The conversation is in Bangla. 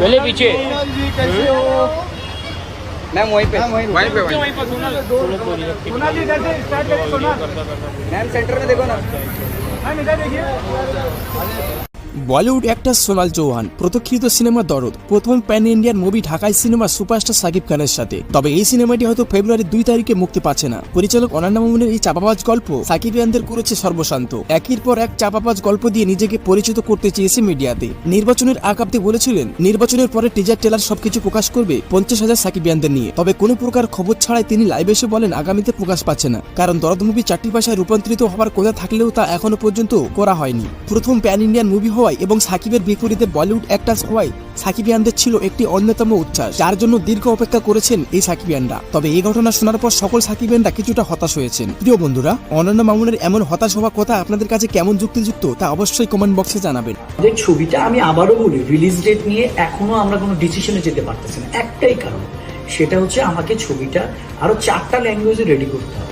पहले पीछे मैम वहीं पे मैम सेंटर में देखो ना। বলিউড অ্যাক্টর সোনাল চৌহান প্রতীক্ষিত সিনেমা দরদ প্রথম প্যান ইন্ডিয়ান মুভি ঢাকায় সিনেমা সুপারস্টার সাকিব খানের সাথে। তবে এই সিনেমাটি হয়তো ফেব্রুয়ারি 2 তারিখে মুক্তি পাচ্ছে না। পরিচালক অনন্যা মামুনের এই চাপাবাজ গল্প সাকিবিয়ানদের করেছে সর্বশান্ত। একের পর এক চাপাবাজ গল্প দিয়ে নিজেকে পরিচিত করতে চেয়েছে মিডিয়াতে। নির্বাচনের আকাব্দে বলেছিলেন নির্বাচনের পরে টিজার ট্রেলার সবকিছু প্রকাশ করবে 50,000 সাকিবিয়ানদের নিয়ে। তবে কোনো প্রকার খবর ছাড়াই তিনি লাইভে এসে বলেন আগামীতে প্রকাশ পাচ্ছে না, কারণ দরদ মুভি 4টি ভাষায় রূপান্তরিত হওয়ার কথা থাকলেও তা এখনো পর্যন্ত করা হয়নি। প্রথম প্যান ইন্ডিয়ান মুভি হওয়ায় এবং সাকিবের বিপরীতে বলিউড অ্যাক্টরস হওয়ায় সাকিবিয়ানদের ছিল একটি অন্যতম উচ্ছ্বাস, যার জন্য দীর্ঘ অপেক্ষা করেছেন এই সাকিবিয়ানরা। তবে এই ঘটনা শোনার পর সকল সাকিবিয়ানরা কিছুটা হতাশ হয়েছেন। প্রিয় বন্ধুরা, অনন্যা মামুনের এমন হতাশ হওয়ার কথা আপনাদের কাছে কেমন যুক্তিযুক্ত তা অবশ্যই কমেন্ট বক্সে জানাবেন। আমাদের ছবিটা আমি আবারও বলি, রিলিজ ডেট নিয়ে এখনো আমরা কোনো ডিসিশনে যেতে পারতেছি না। একটাই কারণ, সেটা হচ্ছে আমাকে ছবিটা আরো 4টা ল্যাঙ্গুয়েজে রেডি করতে হবে।